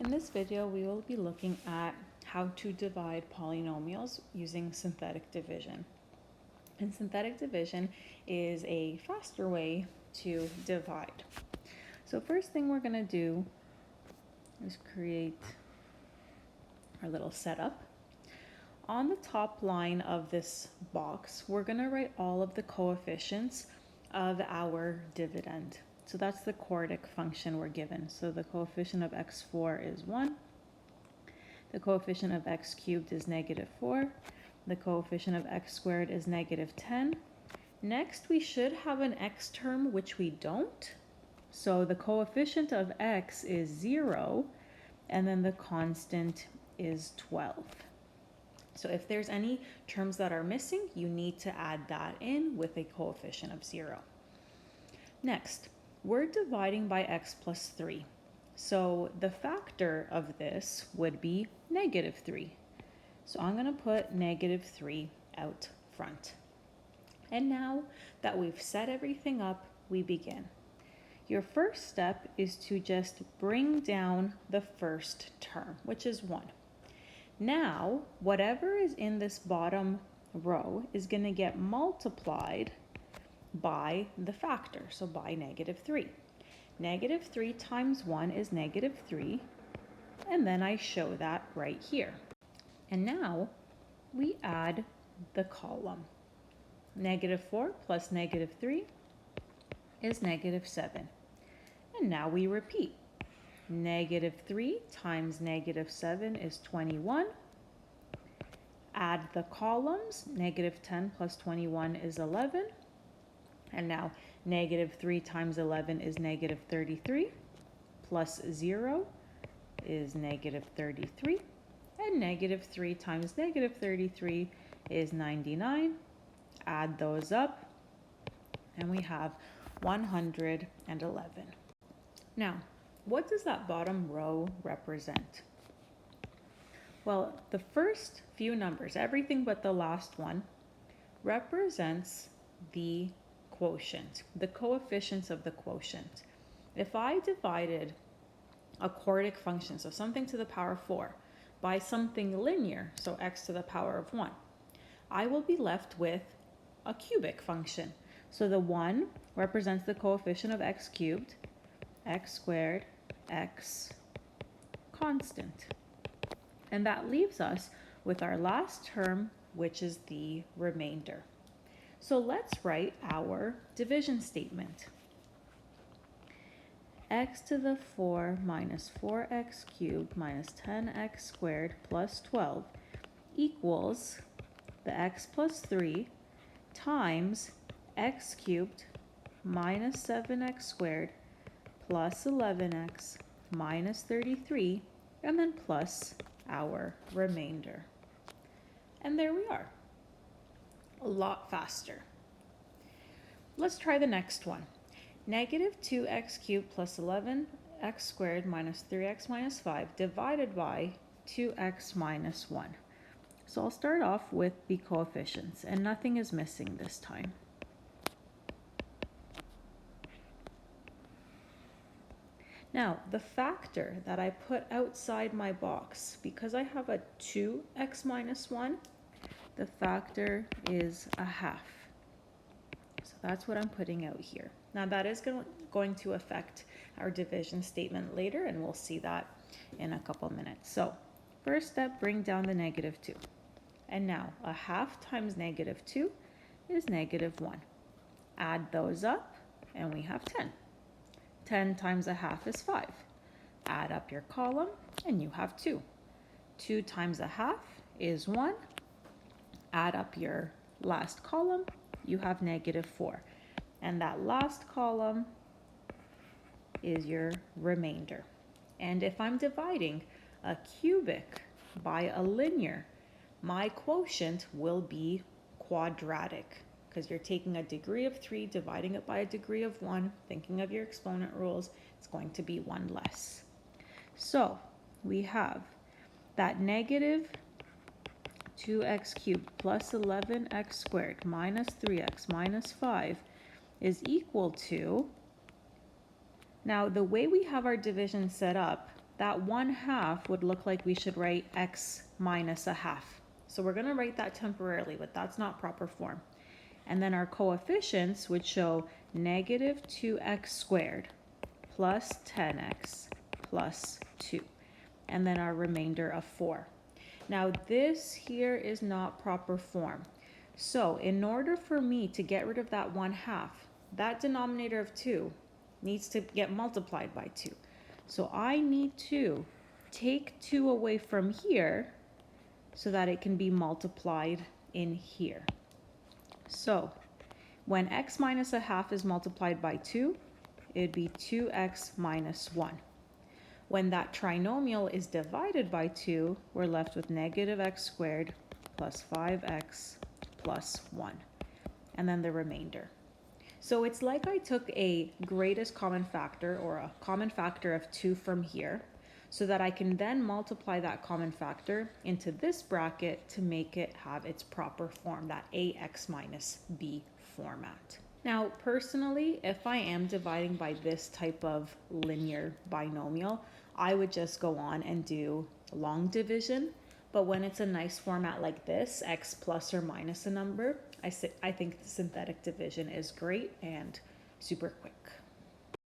In this video, we will be looking at how to divide polynomials using synthetic division. And synthetic division is a faster way to divide. So first thing we're going to do is create our little setup. On the top line of this box, we're going to write all of the coefficients of our dividend. So that's the quartic function we're given. So the coefficient of x4 is 1. The coefficient of x cubed is -4. The coefficient of x squared is -10. Next, we should have an x term, which we don't. So the coefficient of x is 0, and then the constant is 12. So if there's any terms that are missing, you need to add that in with a coefficient of 0. Next, we're dividing by x plus 3. So the factor of this would be -3. So I'm going to put -3 out front. And now that we've set everything up, we begin. Your first step is to just bring down the first term, which is 1. Now, whatever is in this bottom row is going to get multiplied by the factor, so by -3. -3 times 1 is -3, and then I show that right here. And now we add the column. -4 plus -3 is -7. And now we repeat. -3 times -7 is 21. Add the columns. -10 plus 21 is 11. And now -3 times 11 is -33. Plus 0 is -33. And -3 times -33 is 99. Add those up, and we have 111. Now, what does that bottom row represent? Well, the first few numbers, everything but the last one, represents the quotient, the coefficients of the quotient. If I divided a quartic function, so something to the power 4, by something linear, so x to the power of 1, I will be left with a cubic function. So the 1 represents the coefficient of x cubed, x squared, x constant. And that leaves us with our last term, which is the remainder. So let's write our division statement. X to the 4 minus 4x cubed minus 10x squared plus 12 equals the x plus 3 times x cubed minus 7x squared plus 11x minus 33, and then plus our remainder. And there we are. A lot faster. Let's try the next one. -2x cubed plus 11x squared minus 3x minus 5 divided by 2x minus 1. So I'll start off with the coefficients, and nothing is missing this time. Now, the factor that I put outside my box, because I have a 2x minus 1, the factor is a half. So that's what I'm putting out here. Now that is going to affect our division statement later, and we'll see that in a couple minutes. So first step, bring down the -2. And now a half times -2 is -1. Add those up, and we have 10. 10 times a half is 5. Add up your column, and you have 2. 2 times a half is 1. Add up your last column, you have -4. And that last column is your remainder. And if I'm dividing a cubic by a linear, my quotient will be quadratic, because you're taking a degree of 3, dividing it by a degree of 1, thinking of your exponent rules, it's going to be 1 less. So we have that -2x cubed plus 11x squared minus 3x minus 5 is equal to, now the way we have our division set up, that 1/2 would look like we should write x minus a half. So we're going to write that temporarily, but that's not proper form. And then our coefficients would show negative 2x squared plus 10x plus 2. And then our remainder of 4. Now this here is not proper form. So in order for me to get rid of that 1/2, that denominator of 2 needs to get multiplied by 2. So I need to take 2 away from here so that it can be multiplied in here. So when x minus a half is multiplied by 2, it'd be 2x minus 1. When that trinomial is divided by 2, we're left with negative x squared plus 5x plus 1, and then the remainder. So it's like I took a greatest common factor, or a common factor of 2 from here, so that I can then multiply that common factor into this bracket to make it have its proper form, that ax minus b format. Now, personally, if I am dividing by this type of linear binomial, I would just go on and do long division. But when it's a nice format like this, x plus or minus a number, I think synthetic division is great and super quick.